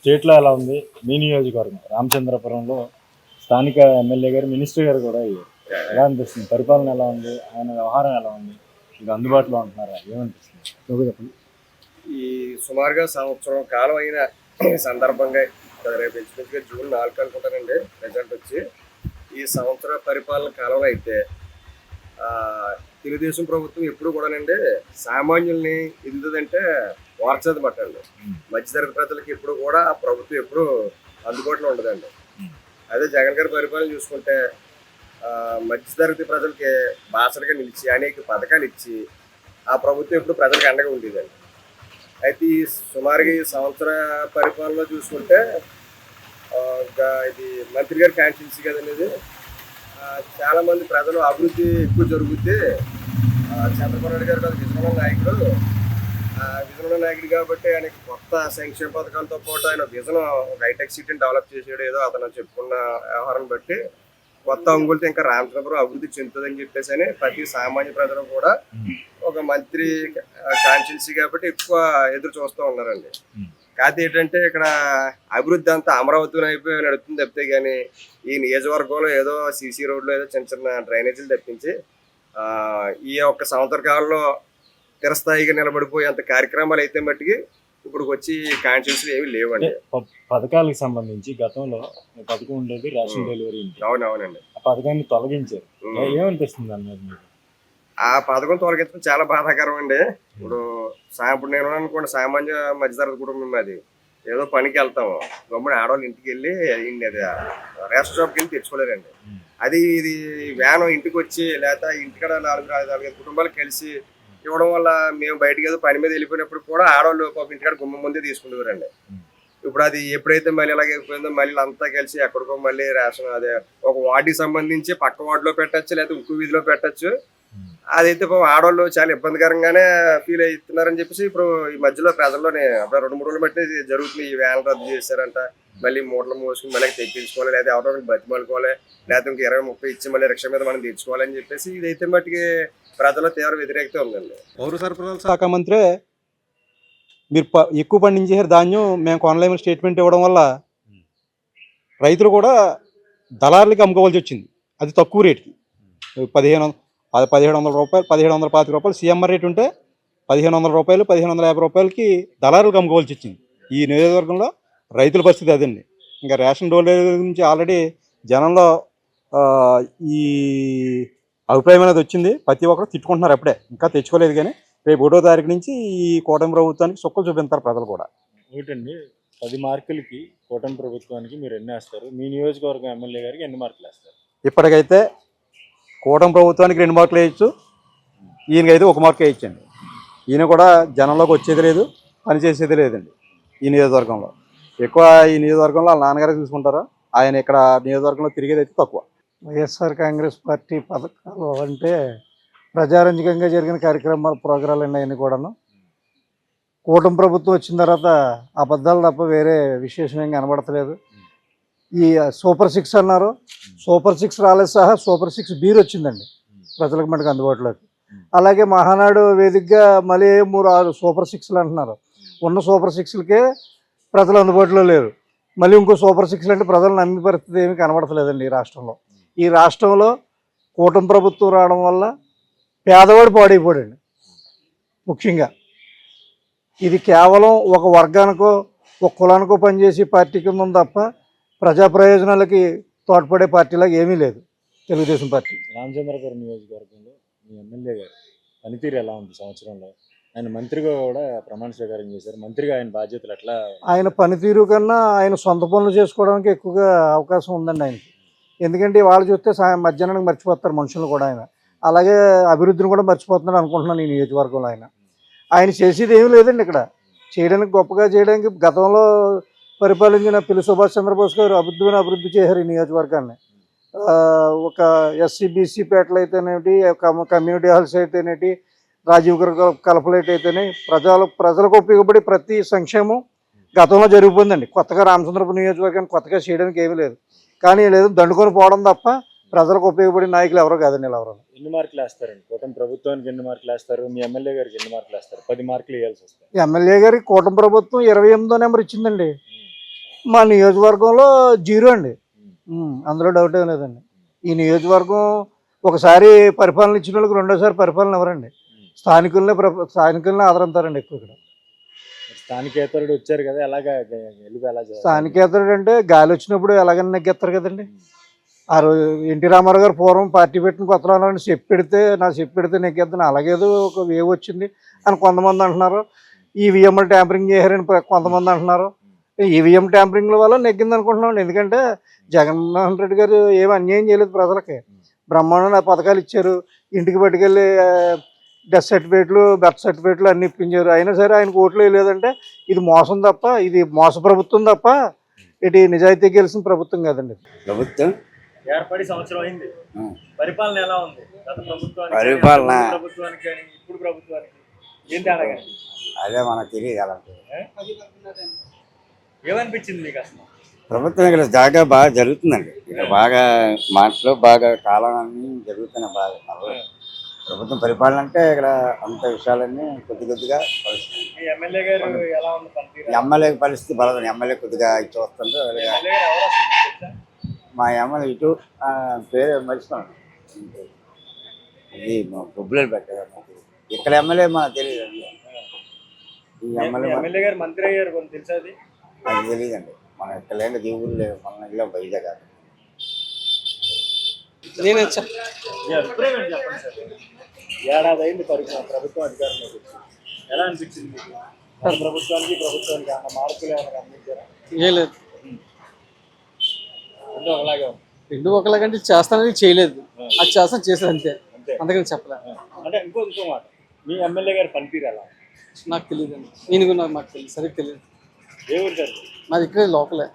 స్టేట్లో ఎలా ఉంది మీ నియోజకవర్గం రామచంద్రపురంలో స్థానిక ఎమ్మెల్యే గారు మినిస్టర్ గారు కూడా అయ్యారు. ఎలా అనిపిస్తుంది? పరిపాలన ఎలా ఉంది? ఆయన వ్యవహారం ఎలా ఉంది? మీకు అందుబాటులో ఉంటున్నారా? ఏమనిపిస్తుంది? నువ్వు చెప్పండి. ఈ సుమారుగా సంవత్సరం కాలం అయిన సందర్భంగా రేపు ఇంచుమించుగా జూన్ 4 అనుకుంటానండి రిజల్ట్ వచ్చి. ఈ సంవత్సర పరిపాలన కాలంలో అయితే తెలుగుదేశం ప్రభుత్వం ఎప్పుడు కూడానండి సామాన్యుల్ని ఎందుదంటే వార్చదు అండి. మధ్యతరగతి ప్రజలకి ఎప్పుడు కూడా ఆ ప్రభుత్వం ఎప్పుడు అందుబాటులో ఉండదండి. అదే జగన్ గారి పరిపాలన చూసుకుంటే మధ్యతరగతి ప్రజలకి బాసటగా నిలిచి అనేక పథకాలు ఇచ్చి ఆ ప్రభుత్వం ఎప్పుడు ప్రజలకు అండగా ఉండేదండి. అయితే ఈ సుమారుగా ఈ సంవత్సర పరిపాలనలో చూసుకుంటే ఇది మంత్రి గారి కాన్స్టిట్యున్సీ కదండి. ఇది చాలామంది ప్రజలు అభివృద్ధి ఎక్కువ జరుగుద్ది. చంద్రబాబు నాయుడు గారు విజయనగరం నాయకుడు విజయనగరం నాయకుడు కాబట్టి ఆయనకి కొత్త సంక్షేమ పథకాలతో పాటు ఆయన విజన్ హైటెక్ సిటీని డెవలప్ చేసాడు. ఏదో అతను చెప్పుకున్న వ్యవహారం బట్టి కొత్త అంగులతో ఇంకా రామచంద్రపురం అభివృద్ధి చెందుతుందని చెప్పేసి అని ప్రతి సామాన్య ప్రజలు కూడా ఒక మంత్రి కాన్స్టిట్యున్సీ కాబట్టి ఎక్కువ ఎదురు చూస్తూ ఉన్నారండి. కాకపోతే ఏంటంటే ఇక్కడ అభివృద్ధి అంతా అమరావతిలో అయిపోయి నడుస్తుంది తప్పితే కానీ ఈ నియోజకవర్గంలో ఏదో సీసీ రోడ్లు ఏదో చిన్న చిన్న డ్రైనేజీలు తప్పించి ఈ ఒక్క సంవత్సర కాలంలో స్థిరస్థాయిగా నిలబడిపోయేంత కార్యక్రమాలు అయితే మట్టికి ఇప్పుడు వచ్చి కాన్స్టిట్యున్సీలు ఏమి లేవండి. పథకాలకు సంబంధించి గతంలో పథకం ఉండేది రేషన్ డెలివరీ. అవునవునండి. ఆ పథకాన్ని తొలగించారు. ఏమనిపిస్తుంది అన్నది? ఆ పథకం తొలగించడం చాలా బాధాకరం అండి. ఇప్పుడు నేను అనుకోండి సామాన్య మధ్యతరగతి కుటుంబం అది. ఏదో పనికి వెళ్తాము, గమ్మున ఆడవాళ్ళు ఇంటికి వెళ్ళి అది రేషన్ షాప్కి వెళ్ళి తెచ్చుకోలేరండి. అది ఇది వ్యాన్ ఇంటికి వచ్చి లేకపోతే ఇంటికాడ 4-5 కుటుంబాలు కలిసి ఇవ్వడం వల్ల మేము బయటకి ఏదో పని మీద వెళ్ళిపోయినప్పుడు కూడా ఆడవాళ్ళు పాపం ఇంటికాడ గుమ్మం ముందే తీసుకుంటారండి. ఇప్పుడు అది ఎప్పుడైతే మళ్ళీ ఇలాగ అయిపోయిందో మళ్ళీ అంతా కలిసి ఎక్కడికో మళ్ళీ రేషన్ అదే ఒక వార్డుకి సంబంధించి పక్క వార్డులో పెట్టచ్చు, లేకపోతే ఇంకో వీధిలో పెట్టచ్చు. అదైతే ఆడవాళ్ళు చాలా ఇబ్బందికరంగానే ఫీల్ అవుతున్నారని చెప్పేసి ఇప్పుడు ఈ మధ్యలో ప్రజల్లోనే అప్పుడు 2-3 రోజులు బట్టి జరుగుతుంది. ఈ వ్యాన్ రద్దు చేశారంట, మళ్ళీ మూటలు మోసుకుని మళ్ళీ తెప్పించుకోవాలి, లేదా ఎవరో బతిమాలుకోవాలి, లేకపోతే ఇంక 20-30 ఇచ్చి మళ్ళీ రిక్షా మీద మనం తెచ్చుకోవాలని చెప్పేసి ఇదైతే మట్టికి ప్రజల్లో తీవ్ర వ్యతిరేకత ఉందండి. పౌర సరఫరాల శాఖ మంత్రి మీరు ఎక్కువ పండించేసారు ధాన్యం మేము కొనలేమని స్టేట్మెంట్ ఇవ్వడం వల్ల రైతులు కూడా దళారులకి అమ్ముకోవాల్సి వచ్చింది. అది తక్కువ రేటుకి 1700 రూపాయలు 1725 రూపాయలు సీఎంఆర్ రేట్ ఉంటే 1500 రూపాయలు 1550 రూపాయలకి దళారులకు అమ్ముకోవాల్సి వచ్చింది. ఈ నియోజకవర్గంలో రైతుల పరిస్థితి అదండి. ఇంకా రేషన్ డెలివరీ గురించి ఆల్రెడీ జనంలో ఈ అభిప్రాయం అనేది వచ్చింది. ప్రతి ఒక్కరు తిట్టుకుంటున్నారు. అప్పుడే ఇంకా తెచ్చుకోలేదు, కానీ రేపు 1వ తారీఖు నుంచి ఈ కూటమి ప్రభుత్వానికి సుక్కలు చూపిస్తారు ప్రజలు కూడా. ఏంటండి 10 మార్కులకి కూటమి ప్రభుత్వానికి మీరు ఎన్ని వేస్తారు? మీ నియోజకవర్గం ఎమ్మెల్యే గారికి ఎన్ని మార్కులు వేస్తారు? ఇప్పటికైతే కూటమి ప్రభుత్వానికి 2 మార్కులు వేయచ్చు, ఈయనకైతే 1 మార్కు వేయచ్చండి. ఈయన కూడా జనంలోకి వచ్చేది లేదు, పనిచేసేది లేదండి. ఈ నియోజకవర్గంలో ఎక్కువ ఈ నియోజకవర్గంలో వాళ్ళ నాన్నగారు చూసుకుంటారు. ఆయన ఇక్కడ నియోజకవర్గంలో తిరిగేది అయితే తక్కువ. వైఎస్ఆర్ కాంగ్రెస్ పార్టీ పథకాలు అంటే ప్రజారంజకంగా జరిగిన కార్యక్రమాలు ప్రోగ్రాలు అన్నీ కూడాను కూటమి ప్రభుత్వం వచ్చిన తర్వాత అబద్ధాలు తప్ప వేరే విశేషం ఏం కనబడతలేదు. ఈ సూపర్ 6 అన్నారు, సూపర్ 6 రాలేదు, సహా సూపర్ 6 బీర్ వచ్చిందండి ప్రజలకు మటుకు అందుబాటులోకి. అలాగే మహానాడు వేదికగా మళ్ళీ 3-6 సూపర్ 6లు అంటున్నారు. ఉన్న సూపర్ 6లకే ప్రజలు అందుబాటులో లేరు. మళ్ళీ ఇంకో సూపర్ 6లు అంటే ప్రజలు నమ్మే పరిస్థితి ఏమీ కనబడతలేదండి ఈ రాష్ట్రంలో. ఈ రాష్ట్రంలో కూటమి ప్రభుత్వం రావడం వల్ల పేదవాడు పాడైపోయాడండి. ముఖ్యంగా ఇది కేవలం ఒక వర్గానికో ఒక కులానికో పనిచేసి పార్టీ కింద ఉంది తప్ప ప్రజా ప్రయోజనాలకి తోడ్పడే పార్టీలాగా ఏమీ లేదు తెలుగుదేశం పార్టీ. రామచంద్రపురం నియోజకవర్గంలో మీ ఎమ్మెల్యే గారు పనితీరు ఎలా ఉంది సంవత్సరంలో? ఆయన మంత్రిగా కూడా ప్రమాణ స్వీకారం చేశారు. మంత్రిగా ఆయన బాధ్యతలు ఎట్లా? ఆయన పనితీరు కన్నా ఆయన సొంత పనులు చేసుకోవడానికి ఎక్కువగా అవకాశం ఉందండి ఆయనకి. ఎందుకంటే వాళ్ళు చూస్తే మధ్యాహ్నానికి మర్చిపోతారు మనుషులు కూడా. ఆయన అలాగే అభివృద్ధిని కూడా మర్చిపోతున్నాడు అనుకుంటున్నాను ఈ నియోజకవర్గంలో. ఆయన చేసేది ఏమీ లేదండి ఇక్కడ. చేయడానికి గొప్పగా చేయడానికి గతంలో పరిపాలించిన పిల్లి సుభాష్ చంద్రబోస్ గారు అభివృద్ధి చేశారు ఈ నియోజకవర్గాన్ని. ఒక ఎస్సీ బీసీ పేటలు అయితేనేటి, కమ్యూనిటీ హాల్స్ అయితేనేటి, రాజీవ్ కల్పలేట్ అయితేనే ప్రజలకు ఉపయోగపడి ప్రతి సంక్షేమం గతంలో జరిగిపోయిందండి. కొత్తగా రామచంద్రపురం నియోజకవర్గాన్ని కొత్తగా చేయడానికి ఏమీ లేదు. కానీ లేదు దండుకొని పోవడం తప్ప ప్రజలకు ఉపయోగపడే నాయకులు ఎవరో కాదండి. ఎవరు ఎన్ని మార్కులు వేస్తారండి? కూటమి ప్రభుత్వానికి ఎన్ని మార్కులు వేస్తారు? మీ ఎమ్మెల్యే గారికి ఎన్ని మార్కులు వేస్తారు? 10 మార్కులు వేయాల్సి వస్తుంది. ఎమ్మెల్యే గారికి కూటమి ప్రభుత్వం 28వ నెంబర్ ఇచ్చిందండి. మా నియోజకవర్గంలో 0 అండి. అందులో డౌట్ ఏం లేదండి. ఈ నియోజకవర్గం ఒకసారి పరిపాలన ఇచ్చిన వాళ్ళకి రెండోసారి పరిపాలన ఎవరండి? స్థానికులనే ఆదరంతారండి ఎక్కువ ఇక్కడ. స్థానికేతరుడు వచ్చారు కదా, ఎలాగా గెలుపు ఎలా చేస్తారు? స్థానికేతరుడు అంటే గాలి వచ్చినప్పుడు ఎలాగైనా నెగ్గెత్తారు కదండి. ఆ రోజు ఎన్టీ రామారావు గారు పూర్వం పార్టీ పెట్టిన కొత్తలో చెప్పి పెడితే నెగ్గెత్తాను, అలాగేదో ఒక వేవ్ వచ్చింది అని కొంతమంది అంటున్నారు. ఈవీఎంలు ట్యాంపరింగ్ చేశారని కొంతమంది అంటున్నారు. ఈవీఎం ట్యాంపరింగ్ల వల్ల నెగ్గింది అనుకుంటున్నాం. ఎందుకంటే జగన్మోహన్ రెడ్డి గారు ఏమి అన్యాయం చేయలేదు ప్రజలకి. బ్రహ్మాండమైన పథకాలు ఇచ్చారు, ఇంటికి పట్టుకెళ్ళి డెత్ సర్టిఫికేట్లు, బర్త్ సర్టిఫికేట్లు అన్ని ఇప్పించారు. అయినా సరే ఆయనకు ఓట్లు వేయలేదంటే ఇది మోసం తప్ప, ఇది మోస ప్రభుత్వం తప్ప ఇటు నిజాయితీ గెలిచిన ప్రభుత్వం కాదండి. ప్రభుత్వం ఏర్పడి సంవత్సరం అయింది. పరిపాలన ఎలా ఉంది? గత ప్రభుత్వానికి పరిపాలన ప్రభుత్వానికి కానీ ఇప్పుడు ప్రభుత్వానికి ఏం తేడా కానీ? అదే మనకు తెలియదు అలాంటి. ఏమనిపించింది మీకు అసలు? ప్రభుత్వం ఇక్కడ జాగా బాగా జరుగుతుందండి. ఇక్కడ బాగా మాటలు బాగా కాలం అన్నీ జరుగుతున్నాయి బాగా. ప్రభుత్వం పరిపాలన అంటే ఇక్కడ అంత విషయాలన్నీ కొద్దిగా పరిస్థితి. మీ ఎమ్మెల్యే గారు ఎలా ఉంది పనితీరు? ఎమ్మెల్యే పరిస్థితి బలదని ఎమ్మెల్యే కొద్దిగా చూస్తుంటే ఎమ్మెల్యే గారు ఎవరు అసలు మీకు తెలుసా? మా ఎమ్మెల్యే ఇటు పేరు మర్చిపోయాను, ఇది బొబ్బులు పెట్టారు. ఇక్కడ ఎమ్మెల్యే మనకు తెలియదు అండి. ఈ ఎమ్మెల్యే గారు మంత్రి అయ్యారు కొంచెం తెలుసా? అది తెలియదండి. మన ఇక్కడ లేని దేవుళ్ళు లేవు, మన ఇలా వైజాగ్ కాదు. చెప్పండి సార్. ఏడాది అయింది ప్రభుత్వం అధికారంలోకి వచ్చి. ఎలా అనిపించింది మీకు? ప్రభుత్వానికి ఏమన్నా మార్పులు ఏమైనా గమనించారా? ఏం లేదు, రెండు ఒకలాగే ఉంది. రెండు ఒకలాగంటే చేస్తానని చేయలేదు, అది చేస్తాను చేసేది అంతే, అందుకని చెప్పలేదు. అంటే ఇంకో మాట, మీ ఎమ్మెల్యే గారి పనితీరు ఎలా? నాకు తెలియదు అండి, నేను నాకు తెలియదు, సరిగ్గా తెలియదు. ఏ ఊరు సార్? మాది ఇక్కడ లోకలే,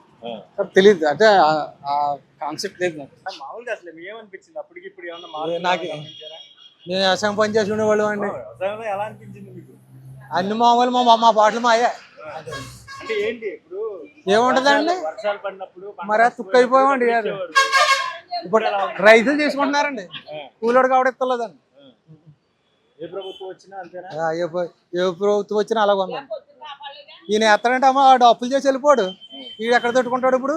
తెలియదు అంటే ఆ కాన్సెప్ట్ లేదు నాకు. మామూలుగా అసలు ఏమనిపించింది అప్పటికి ఇప్పుడు ఏమన్నా నాకు నేను వ్యవసాయం పని చేసి ఉండేవాళ్ళు అండి. వ్యవసాయంలో ఎలా అనిపించింది మీకు? అన్ని మామూలు మా పాటలు మాయే. అంటే ఏంటి ఇప్పుడు ఏముంటదండి, వర్షాలు పడినప్పుడు మరి తుక్కు అయిపోయామండి. ఇప్పుడు రైతులు తీసుకుంటున్నారండి, కూలోడు కాబట్టి ఇస్తలేదండి. ఏ ప్రభుత్వం వచ్చినా అంతేనా? ఏ ప్రభుత్వం వచ్చినా అలాగ ఉందండి. ఈయన ఎత్తాడంటే అమ్మ వాడు అప్పులు చేసి వెళ్ళిపోడు, ఈడు ఎక్కడ తట్టుకుంటాడు ఇప్పుడు?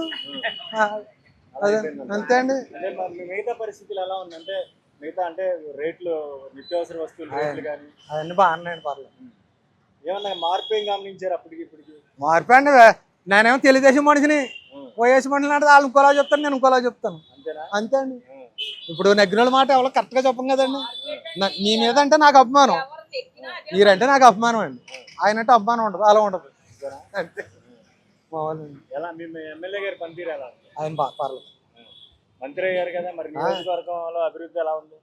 అదే అంతే అండి. మిగతా పరిస్థితులు ఎలా ఉంది అంటే మిగతా అంటే రేట్లు, నిత్యావసర వస్తువులు రేట్లు కానీ అవన్నీ బాగున్నాయండి, పర్లేదు. ఏమన్నా మార్పు ఏం గమనించారు అప్పటికి ఇప్పటికి? మార్పు అండి, నేనేమో తెలుగుదేశం మనిషిని, వైఎస్ మనిషిని అంటే వాళ్ళు ఇంకోలా చెప్తాను, నేను ఇంకోలా చెప్తాను, అంతే అండి. ఇప్పుడు నెగ్గిన మాట ఎవరో కరెక్ట్గా చెప్పం కదండి. నీ మీద అంటే నాకు అభిమానం, మీరంటే నాకు అభిమానం అండి, ఆయన అంటే అభిమానం ఉండదు, అలా ఉండదు అంతే. ఎలా మీ ఎమ్మెల్యే గారి పనితీరు ఎలా? ఆయన పర్లేదు, మంత్రి అయ్యారు కదా, మరి నియోజకవర్గంలో అభివృద్ధి ఎలా ఉంది?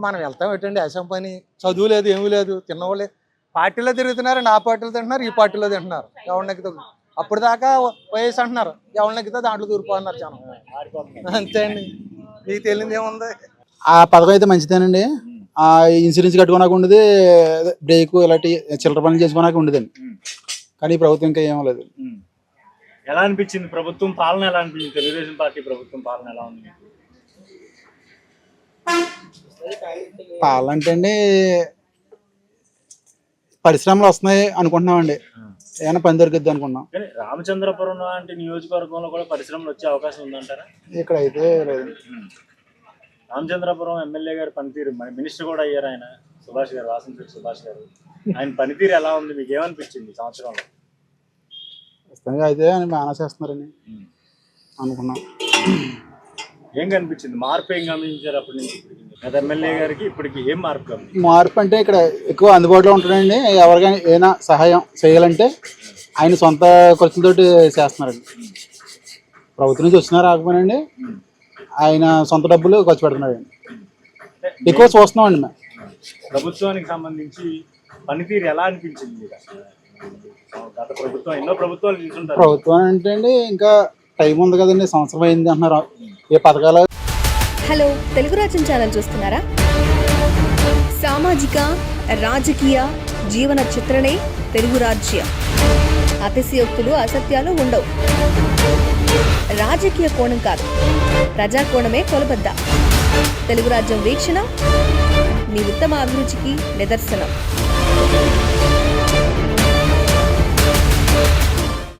మనం వెళ్తాం ఏంటండి, అసం పని, చదువు లేదు, ఏమీ లేదు, తిన్నవాళ్ళే పార్టీలో తిరుగుతున్నారండి, ఆ పార్టీలో తింటున్నారు, ఈ పార్టీలో తింటున్నారు. ఎవరు నెగ్గుతా అప్పుడు దాకా వైఎస్ అంటున్నారు, ఎవరు నెగ్గితే దాంట్లో దూరిపోతున్నారు జనం, అంతే అండి. మీకు తెలియదు ఏముంది? ఆ పథకం అయితే మంచిదేనండి. ఆ ఇన్సూరెన్స్ కట్టుకోనాక ఉండేది, బ్రేక్ ఇలాంటి చిల్లర పనులు చేసుకోనాక ఉండేదండి. కానీ ఈ ప్రభుత్వం ఇంకా ఏమో లేదు. ఎలా అనిపించింది ప్రభుత్వం పాలన? ఎలా అనిపించింది తెలుగుదేశం పార్టీ ప్రభుత్వం పాలన ఎలా ఉంది? పాలన అంటే అండి పరిశ్రమలు వస్తున్నాయి అనుకుంటున్నామండి, ఏమైనా పని దొరికిద్ది అనుకున్నాం. కానీ రామచంద్రపురం లాంటి నియోజకవర్గంలో కూడా పరిశ్రమలు వచ్చే అవకాశం ఉందంటారా? ఇక్కడ అయితే లేదు. రామచంద్రపురం ఎమ్మెల్యే గారి పనితీరు, మినిస్టర్ కూడా అయ్యారు ఆయన, సుభాష్ గారు, వాసంశెట్టి సుభాష్ గారు, ఆయన పనితీరు ఎలా ఉంది? మీకు ఏమనిపించింది సంవత్సరంలో? ప్రస్తుతానికి అయితే ఆయన బాగా చేస్తున్నారని అనుకున్నాం. ఏం కనిపించింది మార్పు? ఏం గమనించారు అప్పటి నుంచి గత ఎమ్మెల్యే గారికి ఇప్పటికి ఏం మార్పు గమనించారు? మార్పు అంటే ఇక్కడ ఎక్కువ అందుబాటులో ఉంటాడండి, ఎవరికైనా ఏదైనా సహాయం చేయాలంటే ఆయన సొంత ఖర్చులతోటి చేస్తున్నారండి. ప్రభుత్వం నుంచి వచ్చినా రాకపోయినండి ఆయన సొంత డబ్బులు ఖర్చు పెడుతున్నారండి, ఎక్కువ చూస్తున్నామండి మేము. ప్రభుత్వానికి సంబంధించి పనితీరు ఎలా అనిపించింది? గత ప్రభుత్వం, ఎన్నో ప్రభుత్వాలు తీసుకుంటారు. ప్రభుత్వం అంటే అండి ఇంకా టైం ఉంది కదండి, సంవత్సరం అయింది అంటున్నారు. ఏ పథకాలు? హలో, తెలుగు రాజ్యం ఛానల్ చూస్తున్నారా? సామాజిక, రాజకీయ, జీవన చిత్రణే తెలుగు రాజ్యం. అతిశయోక్తులు, అసత్యాలు ఉండవు. రాజకీయ కోణం కాదు, ప్రజా కోణమే కొలబద్ద. తెలుగు రాజ్యం వీక్షణ మీ ఉత్తమ అభిరుచికి నిదర్శనం.